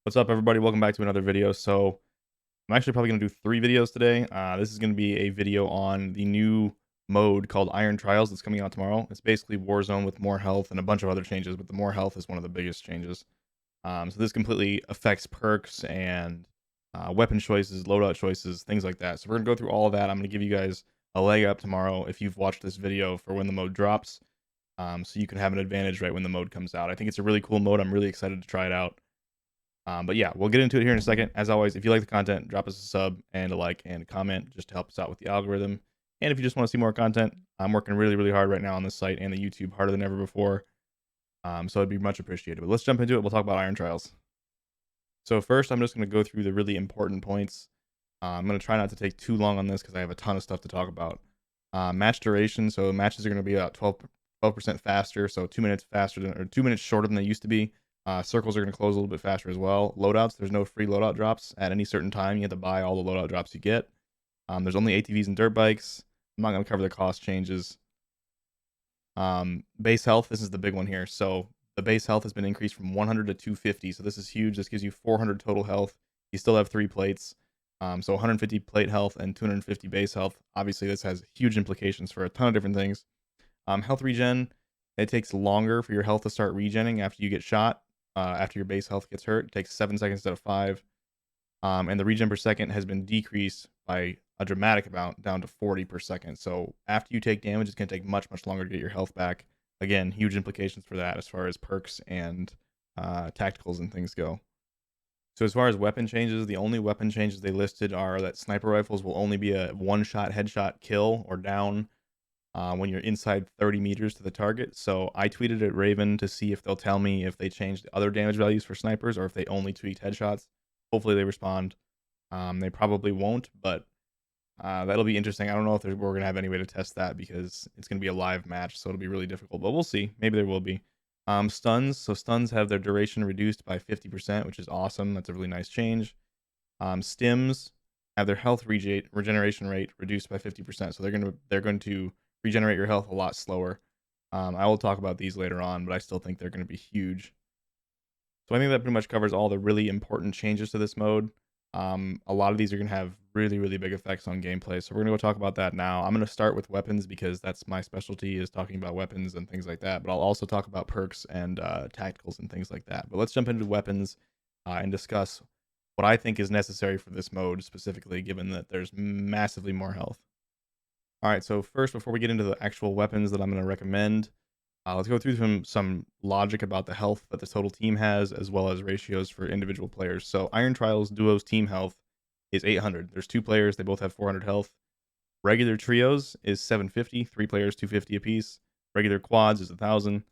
What's up, everybody? Welcome back to another video. So I'm actually probably going to do 3 videos today. This is going to be a video on the new mode called Iron Trials that's coming out tomorrow. It's basically Warzone with more health and a bunch of other changes, but the more health is one of the biggest changes. So this completely affects perks and weapon choices, loadout choices, things like that. So we're going to go through all of that. I'm going to give you guys a leg up tomorrow if you've watched this video for when the mode drops, so you can have an advantage right when the mode comes out. I think it's a really cool mode. I'm really excited to try it out. But yeah, we'll get into it here in a second. As always, if you like the content, drop us a sub and a like and a comment just to help us out with the algorithm. And if you just want to see more content, I'm working really, really hard right now on this site and the YouTube, harder than ever before. So it'd be much appreciated. But let's jump into it. We'll talk about Iron Trials. So first, I'm just going to go through the really important points. I'm going to try not to take too long on this because I have a ton of stuff to talk about. Match duration. So matches are going to be about 12% faster. So 2 minutes faster than, or 2 minutes shorter than they used to be. Circles are going to close a little bit faster as well. Loadouts, there's no free loadout drops at any certain time. You have to buy all the loadout drops you get. There's only ATVs and dirt bikes. I'm not going to cover the cost changes. Base health, this is the big one here. So the base health has been increased from 100 to 250. So this is huge. This gives you 400 total health. You still have 3 plates. So 150 plate health and 250 base health. Obviously, this has huge implications for a ton of different things. Health regen, it takes longer for your health to start regenning after you get shot. After your base health gets hurt, it takes 7 seconds instead of 5. And the regen per second has been decreased by a dramatic amount down to 40 per second. So after you take damage, it's going to take much, much longer to get your health back. Again, huge implications for that as far as perks and tacticals and things go. So as far as weapon changes, the only weapon changes they listed are that sniper rifles will only be a one-shot headshot kill or down when you're inside 30 meters to the target. So I tweeted at Raven to see if they'll tell me if they changed the other damage values for snipers or if they only tweaked headshots. Hopefully they respond. They probably won't, but that'll be interesting. I don't know if we're going to have any way to test that because it's going to be a live match, so it'll be really difficult, but we'll see. Maybe there will be. Stuns. So stuns have their duration reduced by 50%, which is awesome. That's a really nice change. Stims have their health regeneration rate reduced by 50%. So they're going to regenerate your health a lot slower. I will talk about these later on, but I still think they're going to be huge. So I think that pretty much covers all the really important changes to this mode. A lot of these are going to have really, really big effects on gameplay. So we're going to go talk about that now. I'm going to start with weapons because that's my specialty, is talking about weapons and things like that. But I'll also talk about perks and tacticals and things like that. But let's jump into weapons and discuss what I think is necessary for this mode specifically, given that there's massively more health. All right, so first, before we get into the actual weapons that I'm going to recommend, let's go through some logic about the health that the total team has, as well as ratios for individual players. So Iron Trials Duo's team health is 800. There's 2 players, they both have 400 health. Regular trios is 750, 3 players, 250 apiece. Regular quads is 1,000.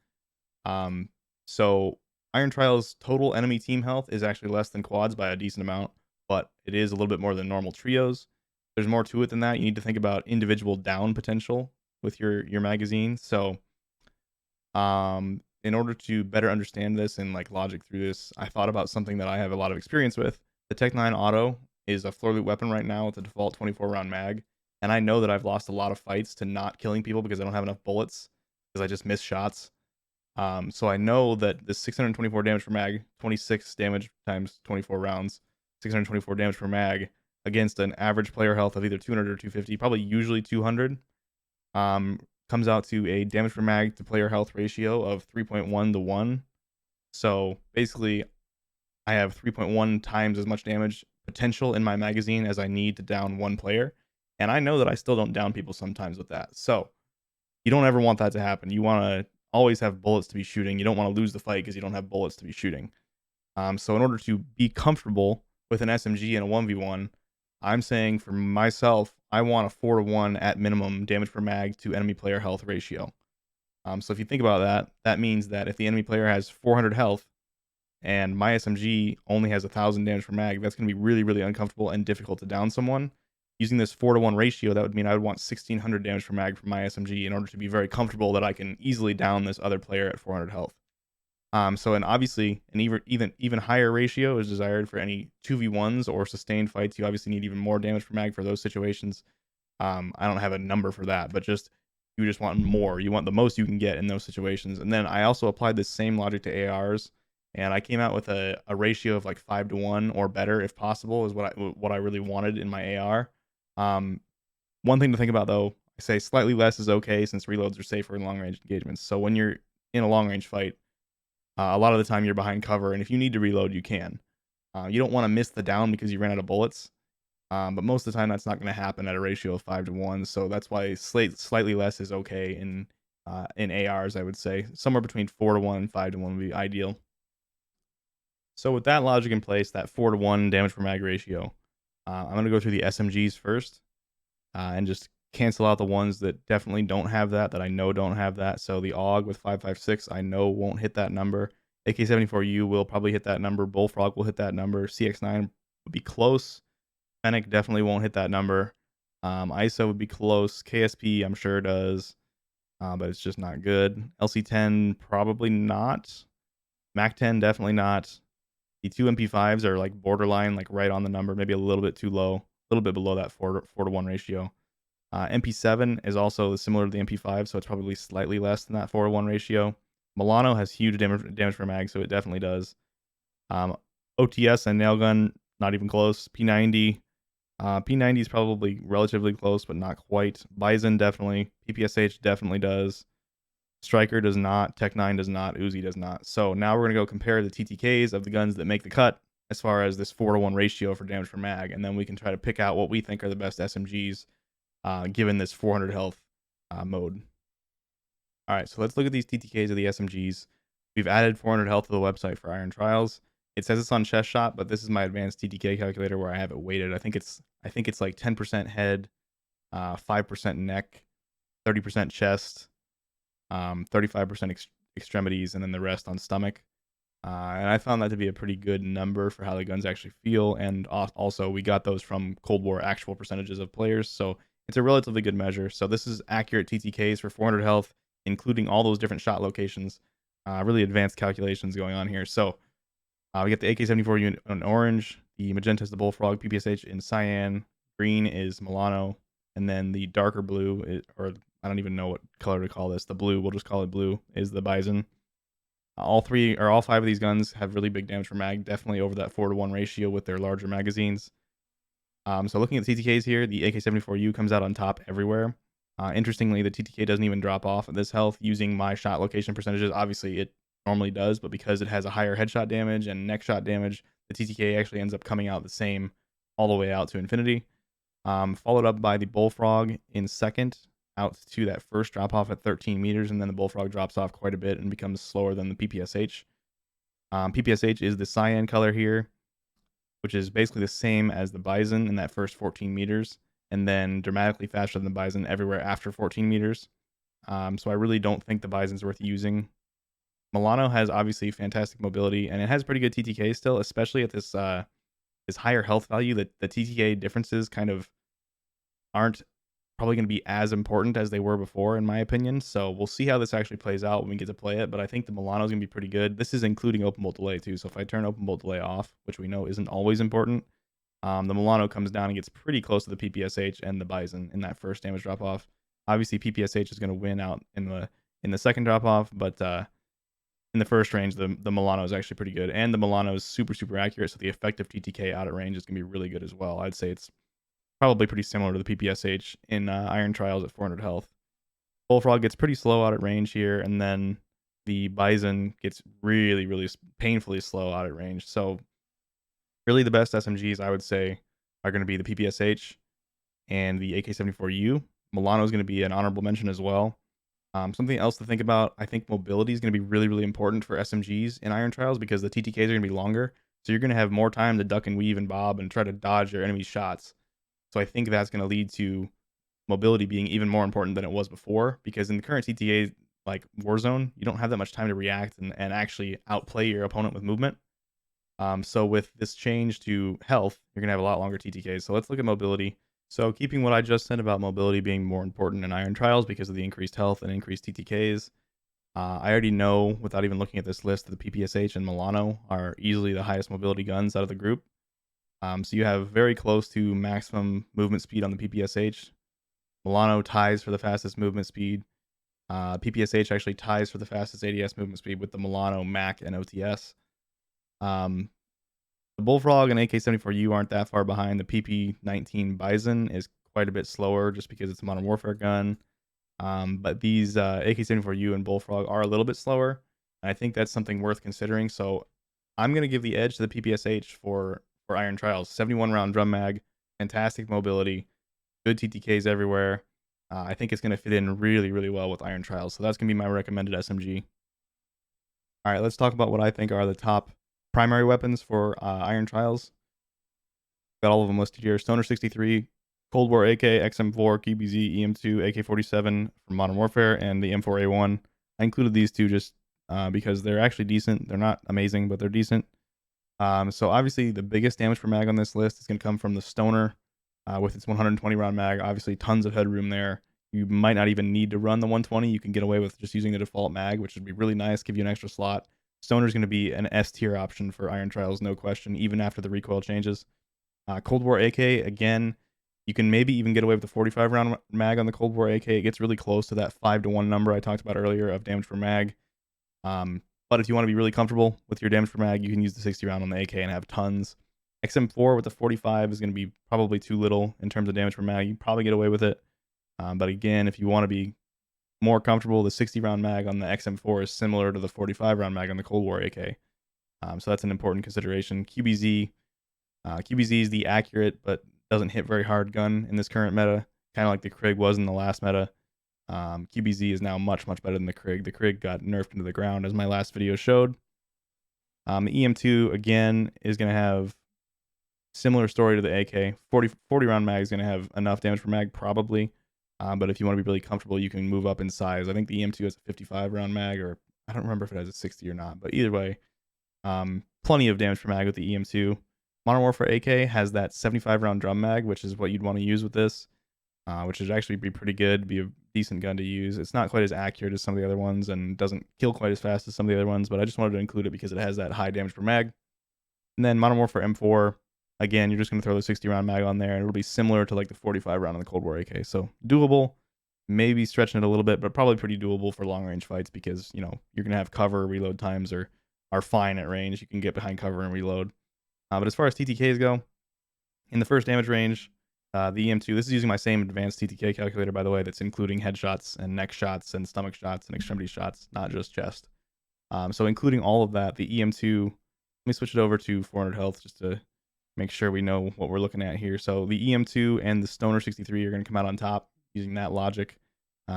So Iron Trials total enemy team health is actually less than quads by a decent amount, but it is a little bit more than normal trios. There's more to it than that. You need to think about individual down potential with your magazine. So in order to better understand this and like logic through this, I thought about something that I have a lot of experience with. The Tech 9 Auto is a floor loot weapon right now with a default 24 round mag. And I know that I've lost a lot of fights to not killing people because I don't have enough bullets, because I just miss shots. So I know that this 624 damage per mag, 26 damage times 24 rounds, 624 damage per mag against an average player health of either 200 or 250, probably usually 200, comes out to a damage per mag to player health ratio of 3.1 to 1. So basically, I have 3.1 times as much damage potential in my magazine as I need to down one player. And I know that I still don't down people sometimes with that. So you don't ever want that to happen. You want to always have bullets to be shooting. You don't want to lose the fight because you don't have bullets to be shooting. So in order to be comfortable with an SMG and a 1v1, I'm saying for myself, I want a 4-to-1 at minimum damage per mag to enemy player health ratio. So if you think about that, that means that if the enemy player has 400 health and my SMG only has 1,000 damage per mag, that's going to be really, really uncomfortable and difficult to down someone. Using this 4-to-1 ratio, that would mean I would want 1,600 damage per mag from my SMG in order to be very comfortable that I can easily down this other player at 400 health. And obviously an even higher ratio is desired for any 2v1s or sustained fights. You obviously need even more damage per mag for those situations. I don't have a number for that, but you just want more. You want the most you can get in those situations. And then I also applied this same logic to ARs and I came out with a ratio of like 5 to 1 or better if possible is what I really wanted in my AR. Um, One thing to think about though, I say slightly less is okay since reloads are safer in long range engagements. So when you're in a long range fight, a lot of the time you're behind cover, and if you need to reload, you can. You don't want to miss the down because you ran out of bullets. But most of the time, that's not going to happen at a ratio of 5 to 1. So that's why slightly less is okay in ARs. I would say somewhere between 4 to 1 and 5 to 1 would be ideal. So with that logic in place, that 4 to 1 damage per mag ratio, I'm going to go through the SMGs first and just cancel out the ones that definitely don't have that I know don't have that. So the AUG with 5.56, I know won't hit that number. AK-74U will probably hit that number. Bullfrog will hit that number. CX9 would be close. Fennec definitely won't hit that number. ISO would be close. KSP, I'm sure does, but it's just not good. LC10, probably not. MAC10, definitely not. The two MP5s are like borderline, like right on the number, maybe a little bit too low, a little bit below that 4 to 1 ratio. MP7 is also similar to the MP5, so it's probably slightly less than that 4 to 1 ratio. Milano has huge damage per mag, so it definitely does. OTS and Nailgun, not even close. P90, P90 is probably relatively close, but not quite. Bison definitely. PPSH definitely does. Striker does not. Tech 9 does not. Uzi does not. So now we're going to go compare the TTKs of the guns that make the cut as far as this 4 to 1 ratio for damage per mag, and then we can try to pick out what we think are the best SMGs given this 400 health mode. All right, so let's look at these TTKs of the SMGs. We've added 400 health to the website for Iron Trials. It says it's on chest shot, but this is my advanced TTK calculator where I have it weighted. I think it's like 10% head, 5% neck, 30% chest, 35% extremities, and then the rest on stomach. And I found that to be a pretty good number for how the guns actually feel. And also, we got those from Cold War actual percentages of players, so it's a relatively good measure. So this is accurate TTKs for 400 health, including all those different shot locations. Really advanced calculations going on here. So we get the AK-74 unit in orange, the magenta is the Bullfrog, PPSH in cyan, green is Milano, and then the darker blue, or I don't even know what color to call this, the blue, we'll just call it blue, is the Bison. All 5 of these guns have really big damage per mag, definitely over that 4 to 1 ratio with their larger magazines. So looking at the TTKs here, the AK-74U comes out on top everywhere. Interestingly, the TTK doesn't even drop off at this health using my shot location percentages. Obviously, it normally does, but because it has a higher headshot damage and neck shot damage, the TTK actually ends up coming out the same all the way out to infinity. Followed up by the Bullfrog in second, out to that first drop off at 13 meters, and then the Bullfrog drops off quite a bit and becomes slower than the PPSH. PPSH is the cyan color here, which is basically the same as the Bison in that first 14 meters, and then dramatically faster than the Bison everywhere after 14 meters. So I really don't think the Bison's worth using. Milano has obviously fantastic mobility, and it has pretty good TTK still, especially at this higher health value. That the TTK differences kind of aren't probably going to be as important as they were before, in my opinion. So we'll see how this actually plays out when we get to play it. But I think the Milano is going to be pretty good. This is including open bolt delay too. So if I turn open bolt delay off, which we know isn't always important, the Milano comes down and gets pretty close to the PPSH and the Bison in that first damage drop off. Obviously, PPSH is going to win out in the second drop off, but in the first range, the Milano is actually pretty good, and the Milano is super accurate. So the effective TTK out at range is going to be really good as well. I'd say it's probably pretty similar to the PPSH in Iron Trials at 400 health. Bullfrog gets pretty slow out at range here, and then the Bison gets really painfully slow out at range. So really the best SMGs, I would say, are going to be the PPSH and the AK-74U. Milano is going to be an honorable mention as well. Something else to think about, I think mobility is going to be really important for SMGs in Iron Trials because the TTKs are going to be longer. So you're going to have more time to duck and weave and bob and try to dodge your enemy's shots. So I think that's going to lead to mobility being even more important than it was before, because in the current TTA, like Warzone, you don't have that much time to react and actually outplay your opponent with movement. So with this change to health, you're going to have a lot longer TTKs. So let's look at mobility. So keeping what I just said about mobility being more important in Iron Trials because of the increased health and increased TTKs, I already know without even looking at this list that the PPSH and Milano are easily the highest mobility guns out of the group. So you have very close to maximum movement speed on the PPSH. Milano ties for the fastest movement speed. PPSH actually ties for the fastest ADS movement speed with the Milano, MAC, and OTS. Um, the Bullfrog and AK-74U aren't that far behind. The PP-19 Bison is quite a bit slower just because it's a Modern Warfare gun. But these AK-74U and Bullfrog are a little bit slower. And I think that's something worth considering. So I'm going to give the edge to the PPSH for Iron Trials. 71 round drum mag, fantastic mobility, good TTKs everywhere. I think it's going to fit in really, really well with Iron Trials. So that's going to be my recommended SMG. All right, let's talk about what I think are the top primary weapons for Iron Trials. Got all of them listed here. Stoner 63, Cold War AK, XM4, QBZ, EM2, AK-47 from Modern Warfare, and the M4A1. I included these two just because they're actually decent. They're not amazing, but they're decent. So obviously the biggest damage per mag on this list is going to come from the Stoner with its 120 round mag. Obviously tons of headroom there. You might not even need to run the 120. You can get away with just using the default mag, which would be really nice, give you an extra slot. Stoner is going to be an S tier option for Iron Trials, no question, even after the recoil changes. Cold War AK, again, you can maybe even get away with the 45 round mag on the Cold War AK. It gets really close to that 5-to-1 number I talked about earlier of damage per mag. But if you want to be really comfortable with your damage per mag, you can use the 60 round on the AK and have tons. XM4 with the 45 is going to be probably too little in terms of damage per mag. You can probably get away with it. But again, if you want to be more comfortable, the 60 round mag on the XM4 is similar to the 45 round mag on the Cold War AK. So that's an important consideration. QBZ is the accurate but doesn't hit very hard gun in this current meta, kind of like the Krig was in the last meta. QBZ is now much, much better than the Krig. The Krig got nerfed into the ground, as my last video showed. The EM2, again, is going to have similar story to the AK. 40 round mag is going to have enough damage per mag, probably. But if you want to be really comfortable, you can move up in size. I think the EM2 has a 55 round mag, or I don't remember if it has a 60 or not. But either way, plenty of damage per mag with the EM2. Modern Warfare AK has that 75 round drum mag, which is what you'd want to use with this, which would actually be pretty good, be a decent gun to use. It's not quite as accurate as some of the other ones and doesn't kill quite as fast as some of the other ones, but I just wanted to include it because it has that high damage per mag. And then Modern Warfare M4, again, you're just going to throw the 60 round mag on there, and it'll be similar to like the 45 round on the Cold War AK. So doable, maybe stretching it a little bit, but probably pretty doable for long range fights because, you know, you're going to have cover, reload times are fine at range. You can get behind cover and reload. But as far as TTKs go, in the first damage range, the EM2, this is using my same advanced TTK calculator, by the way, that's including headshots and neck shots and stomach shots and extremity shots, not just chest. So including all of that, the EM2, let me switch it over to 400 health just to make sure we know what we're looking at here. So the EM2 and the Stoner 63 are going to come out on top using that logic. The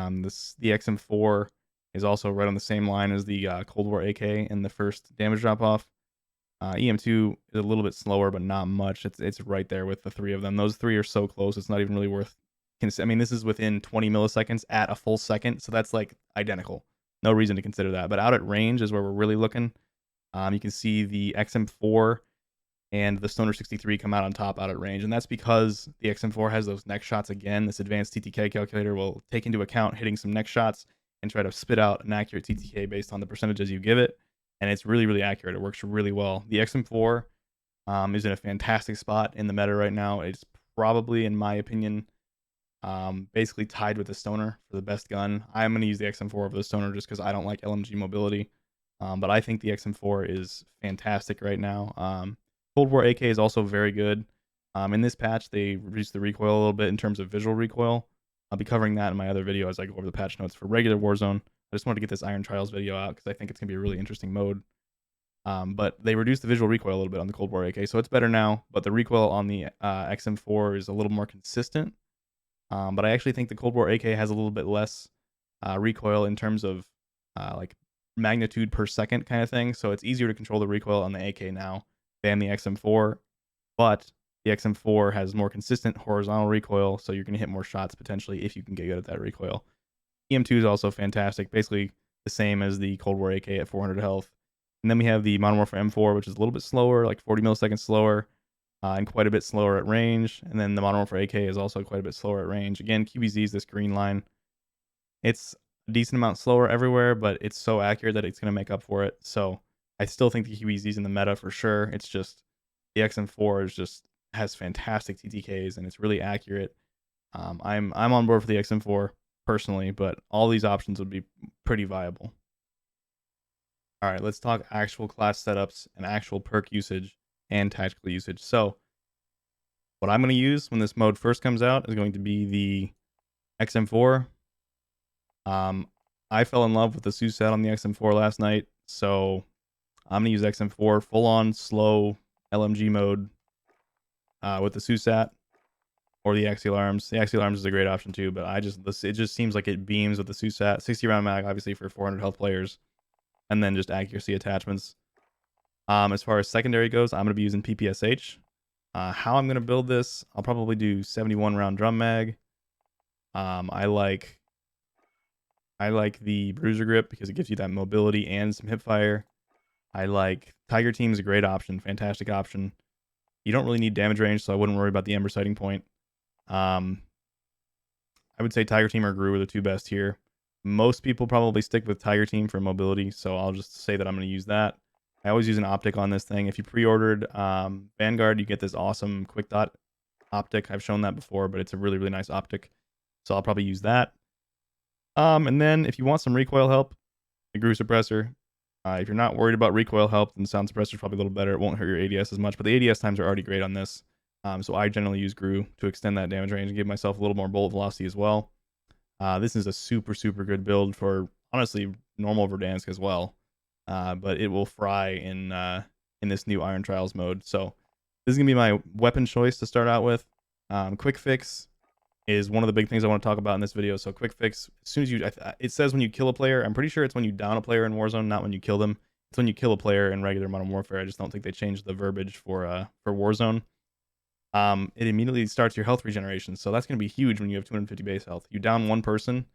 XM4 is also right on the same line as the Cold War AK in the first damage drop-off. EM2 is a little bit slower, but not much. It's right there with the three of them. Those three are so close, it's not even really worth. I mean, this is within 20 milliseconds at a full second, so that's like identical. No reason to consider that. But out at range is where we're really looking. You can see the XM4 and the Stoner 63 come out on top out at range, and that's because the XM4 has those neck shots again. This advanced TTK calculator will take into account hitting some neck shots and try to spit out an accurate TTK based on the percentages you give it. And it's really, really accurate. It works really well. The XM4 is in a fantastic spot in the meta right now. It's probably, in my opinion, basically tied with the Stoner for the best gun. I'm going to use the XM4 over the Stoner just because I don't like LMG mobility. But I think the XM4 is fantastic right now. Cold War AK is also very good. In this patch, they reduced the recoil a little bit in terms of visual recoil. I'll be covering that in my other video as I go over the patch notes for regular Warzone. I just wanted to get this Iron Trials video out because I think it's going to be a really interesting mode. But they reduced the visual recoil a little bit on the Cold War AK, so it's better now. But the recoil on the XM4 is a little more consistent. But I actually think the Cold War AK has a little bit less recoil in terms of like magnitude per second kind of thing. So it's easier to control the recoil on the AK now than the XM4. But the XM4 has more consistent horizontal recoil, so you're going to hit more shots potentially if you can get good at that recoil. EM2 is also fantastic, basically the same as the Cold War AK at 400 health. And then we have the Modern Warfare M4, which is a little bit slower, like 40 milliseconds slower, and quite a bit slower at range. And then the Modern Warfare AK is also quite a bit slower at range. Again, QBZ is this green line. It's a decent amount slower everywhere, but it's so accurate that it's going to make up for it. So I still think the QBZ is in the meta for sure. It's just the XM4 is just has fantastic TTKs and it's really accurate. I'm on board for the XM4 personally, but all these options would be pretty viable. All right, let's talk actual class setups and actual perk usage and tactical usage. So what I'm going to use when this mode first comes out is going to be the XM4. I fell in love with the SUSAT on the XM4 last night, so I'm going to use XM4 full on slow LMG mode with the SUSAT or the axial arms. The axial arms is a great option too, but it just seems like it beams with the SUSAT. 60 round mag, obviously for 400 health players, and then just accuracy attachments. As far as secondary goes, I'm going to be using PPSH. How I'm going to build this, I'll probably do 71 round drum mag. I like the bruiser grip because it gives you that mobility and some hip fire. I like Tiger Team is a great option, fantastic option. You don't really need damage range, so I wouldn't worry about the Ember sighting point. I would say Tiger Team or Gru are the two best here. Most people probably stick with Tiger Team for mobility, so I'll just say that I'm going to use that. I always use an optic on this thing. If you pre-ordered Vanguard, you get this awesome quick dot optic. I've shown that before, but it's a really, really nice optic. So I'll probably use that. And then if you want some recoil help, the Gru suppressor. If you're not worried about recoil help, then the sound suppressor is probably a little better. It won't hurt your ADS as much, but the ADS times are already great on this. So I generally use Gru to extend that damage range and give myself a little more bullet velocity as well. This is a super, super good build for, honestly, normal Verdansk as well. But it will fry in this new Iron Trials mode. So this is going to be my weapon choice to start out with. Quick Fix is one of the big things I want to talk about in this video. So quick fix, as soon as you, it says when you kill a player. I'm pretty sure it's when you down a player in Warzone, not when you kill them. It's when you kill a player in regular Modern Warfare. I just don't think they changed the verbiage for Warzone. It immediately starts your health regeneration. So that's going to be huge when you have 250 base health. You down one person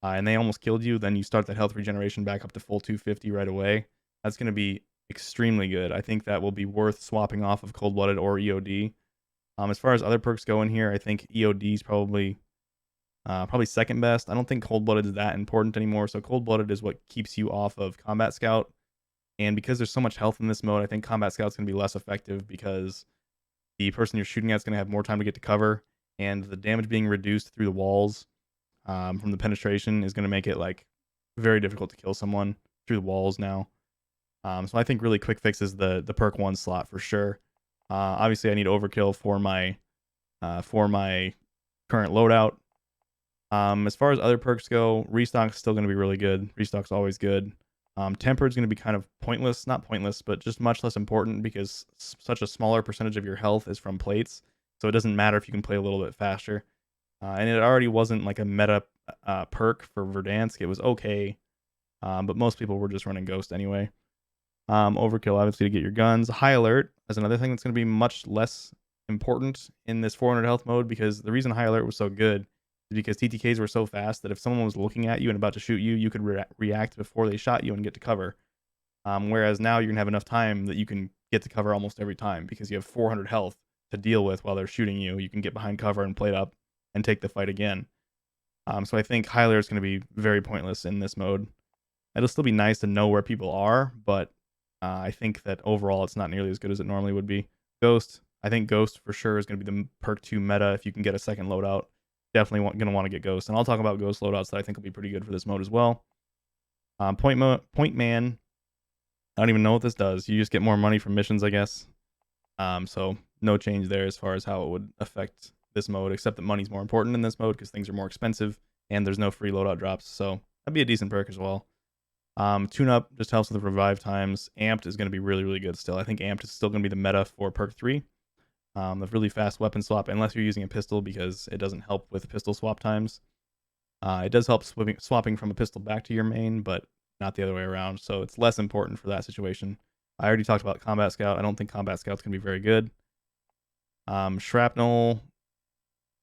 and they almost killed you, then you start that health regeneration back up to full 250 right away. That's going to be extremely good. I think that will be worth swapping off of Cold Blooded or EOD. As far as other perks go in here, I think EOD is probably second best. I don't think Cold Blooded is that important anymore. So Cold Blooded is what keeps you off of Combat Scout. And because there's so much health in this mode, I think Combat Scout's going to be less effective because the person you're shooting at is going to have more time to get to cover, and the damage being reduced through the walls from the penetration is going to make it like very difficult to kill someone through the walls now. So I think really quick fix is the perk 1 slot for sure. Obviously, I need Overkill for my current loadout. As far as other perks go, Restock's still going to be really good. Restock's always good. Tempered's going to be kind of pointless. Not pointless, but just much less important because such a smaller percentage of your health is from plates. So it doesn't matter if you can play a little bit faster. And it already wasn't like a meta perk for Verdansk. It was okay. But most people were just running Ghost anyway. Overkill, obviously, to get your guns. High Alert is another thing that's going to be much less important in this 400 health mode because the reason High Alert was so good is because TTKs were so fast that if someone was looking at you and about to shoot you, you could react before they shot you and get to cover. Whereas now you're going to have enough time that you can get to cover almost every time because you have 400 health to deal with while they're shooting you. You can get behind cover and plate up and take the fight again. So I think High Alert is going to be very pointless in this mode. It'll still be nice to know where people are, but I think that overall it's not nearly as good as it normally would be. Ghost, I think Ghost for sure is going to be the perk 2 meta if you can get a second loadout. Definitely going to want to get Ghost. And I'll talk about Ghost loadouts that I think will be pretty good for this mode as well. Point Man, I don't even know what this does. You just get more money from missions, I guess. So no change there as far as how it would affect this mode, except that money's more important in this mode because things are more expensive and there's no free loadout drops. So that'd be a decent perk as well. Tune Up just helps with the revive times. Amped is going to be really, really good still. I think Amped is still going to be the meta for perk 3. The really fast weapon swap, unless you're using a pistol because it doesn't help with pistol swap times. It does help swapping from a pistol back to your main, but not the other way around. So it's less important for that situation. I already talked about Combat Scout. I don't think Combat Scout's going to be very good. Shrapnel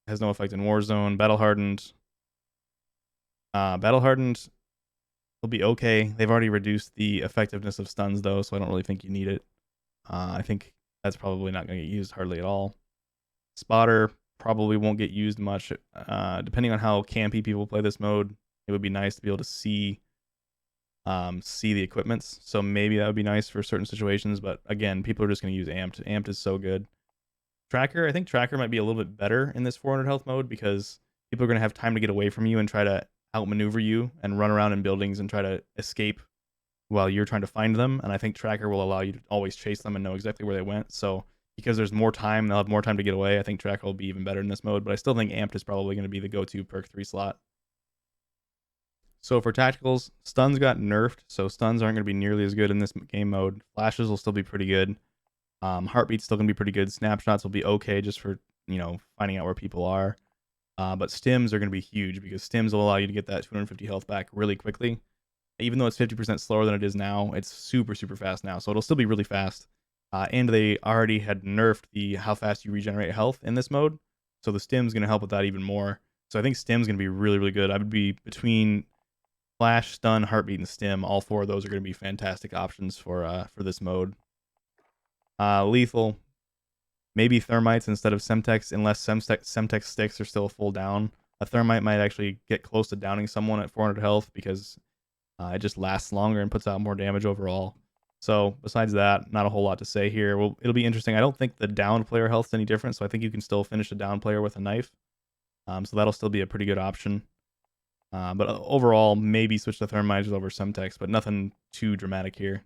has no effect in Warzone. Battle Hardened will be okay. They've already reduced the effectiveness of stuns though, so I don't really think you need it. I think that's probably not going to get used hardly at all. Spotter probably won't get used much. Depending on how campy people play this mode, it would be nice to be able to see the equipments. So maybe that would be nice for certain situations, but again, people are just going to use Amped. Amped is so good. Tracker, I think Tracker might be a little bit better in this 400 health mode because people are going to have time to get away from you and try to outmaneuver you and run around in buildings and try to escape while you're trying to find them, and I think Tracker will allow you to always chase them and know exactly where they went. So because there's more time, they'll have more time to get away. I think Tracker will be even better in this mode, but I still think Amped is probably going to be the go-to perk 3 slot. So for tacticals, stuns got nerfed, so stuns aren't going to be nearly as good in this game mode. Flashes will still be pretty good. Heartbeat's still going to be pretty good. Snapshots will be okay just for, finding out where people are. But stims are going to be huge because stims will allow you to get that 250 health back really quickly. Even though it's 50% slower than it is now, it's super, super fast now. So it'll still be really fast. And they already had nerfed the how fast you regenerate health in this mode. So the stim's going to help with that even more. So I think stim's going to be really, really good. I would be between flash, stun, heartbeat, and stim. All 4 of those are going to be fantastic options for this mode. Lethal, maybe thermites instead of semtex, unless semtex sticks are still full down. A thermite might actually get close to downing someone at 400 health because it just lasts longer and puts out more damage overall. So besides that, not a whole lot to say here. Well, it'll be interesting. I don't think the down player health's any different, so I think you can still finish a down player with a knife. So that'll still be a pretty good option. But overall, maybe switch to thermites over semtex, but nothing too dramatic here.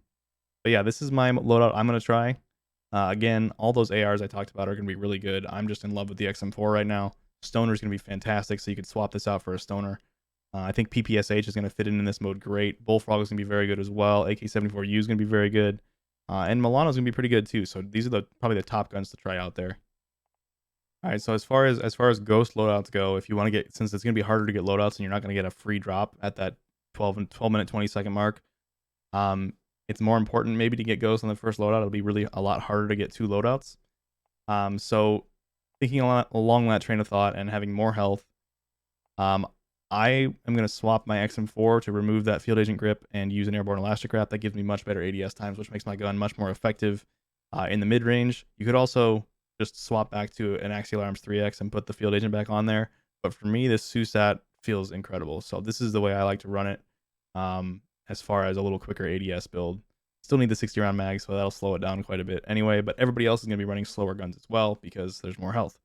But yeah, this is my loadout I'm going to try. Again, all those ARs I talked about are going to be really good. I'm just in love with the XM4 right now. Stoner's going to be fantastic, so you could swap this out for a Stoner. I think PPSH is going to fit in this mode great. Bullfrog is going to be very good as well. AK-74U is going to be very good. And Milano's going to be pretty good too. So these are probably the top guns to try out there. All right, so as far as ghost loadouts go, if you want to get, since it's going to be harder to get loadouts and you're not going to get a free drop at that 12 minute 20-second mark, it's more important maybe to get ghosts on the first loadout. It'll be really a lot harder to get 2 loadouts. So thinking along that train of thought and having more health, I am going to swap my XM4 to remove that field agent grip and use an airborne elastic wrap. That gives me much better ADS times, which makes my gun much more effective in the mid range. You could also just swap back to an Axial Arms 3X and put the field agent back on there. But for me, this SUSAT feels incredible. So this is the way I like to run it as far as a little quicker ADS build. Still need the 60 round mag, so that'll slow it down quite a bit anyway. But everybody else is going to be running slower guns as well because there's more health.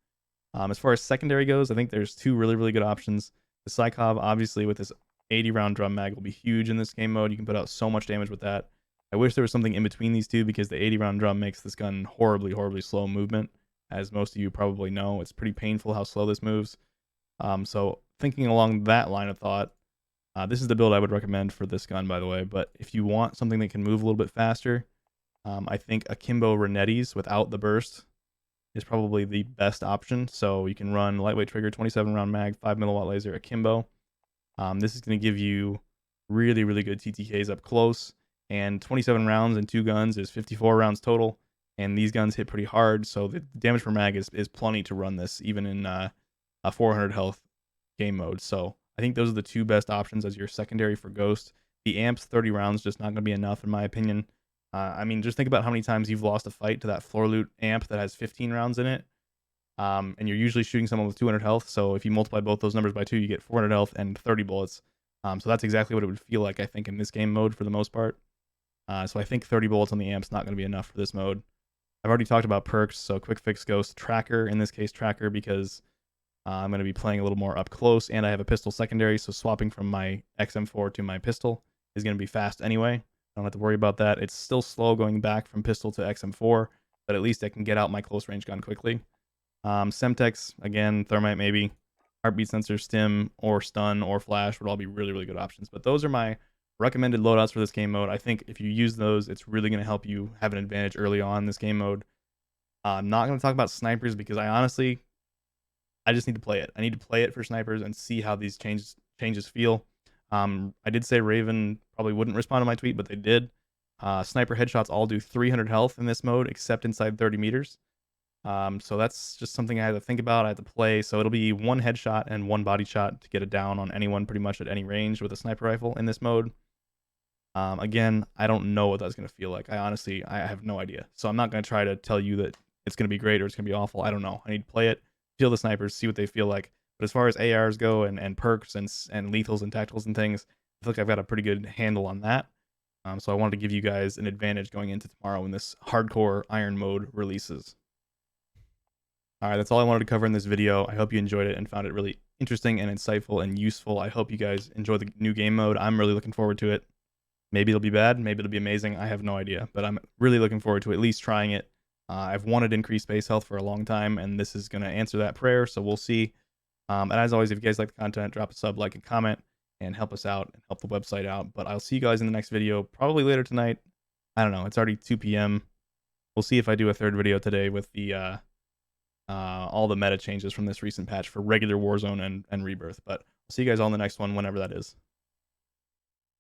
As far as secondary goes, I think there's 2 really, really good options. The Psychov, obviously, with this 80 round drum mag, will be huge in this game mode. You can put out so much damage with that. I wish there was something in between these two because the 80 round drum makes this gun horribly, horribly slow movement. As most of you probably know, it's pretty painful how slow this moves. So thinking along that line of thought, this is the build I would recommend for this gun, by the way. But if you want something that can move a little bit faster, I think Akimbo Renetti's without the burst is probably the best option. So you can run lightweight trigger, 27 round mag, 5 milliwatt laser Akimbo. This is going to give you really, really good TTKs up close. And 27 rounds in 2 guns is 54 rounds total. And these guns hit pretty hard, so the damage per mag is plenty to run this, even in a 400 health game mode. So I think those are the 2 best options as your secondary for Ghost. The Amp's 30 rounds just not going to be enough, in my opinion. I mean, just think about how many times you've lost a fight to that floor loot amp that has 15 rounds in it. And you're usually shooting someone with 200 health. So if you multiply both those numbers by 2, you get 400 health and 30 bullets. So that's exactly what it would feel like, I think, in this game mode for the most part. So I think 30 bullets on the amp's not going to be enough for this mode. I've already talked about perks, so Quick Fix Ghost Tracker, in this case Tracker, because I'm going to be playing a little more up close, and I have a pistol secondary, so swapping from my XM4 to my pistol is going to be fast anyway. I don't have to worry about that. It's still slow going back from pistol to XM4, but at least I can get out my close range gun quickly. Semtex, again, thermite maybe, heartbeat sensor, stim, or stun, or flash would all be really, really good options. But those are my recommended loadouts for this game mode. I think if you use those, it's really going to help you have an advantage early on in this game mode. I'm not going to talk about snipers because I just need to play it. I need to play it for snipers and see how these changes feel. I did say Raven probably wouldn't respond to my tweet, but they did. Sniper headshots all do 300 health in this mode, except inside 30 meters. So that's just something I had to think about. I had to play. So it'll be 1 headshot and 1 body shot to get it down on anyone pretty much at any range with a sniper rifle in this mode. Again, I don't know what that's going to feel like. I have no idea. So I'm not going to try to tell you that it's going to be great or it's going to be awful. I don't know. I need to play it, feel the snipers, see what they feel like. But as far as ARs go and perks and lethals and tacticals and things, I feel like I've got a pretty good handle on that. So I wanted to give you guys an advantage going into tomorrow when this hardcore iron mode releases. All right, that's all I wanted to cover in this video. I hope you enjoyed it and found it really interesting and insightful and useful. I hope you guys enjoy the new game mode. I'm really looking forward to it. Maybe it'll be bad, maybe it'll be amazing. I have no idea, but I'm really looking forward to at least trying it. I've wanted increased base health for a long time, and this is going to answer that prayer, so we'll see. And as always, if you guys like the content, drop a sub, like, and comment, and help us out and help the website out. But I'll see you guys in the next video, probably later tonight. I don't know. It's already 2 p.m. We'll see if I do a third video today with the all the meta changes from this recent patch for regular Warzone and Rebirth. But I'll see you guys all in the next one, whenever that is.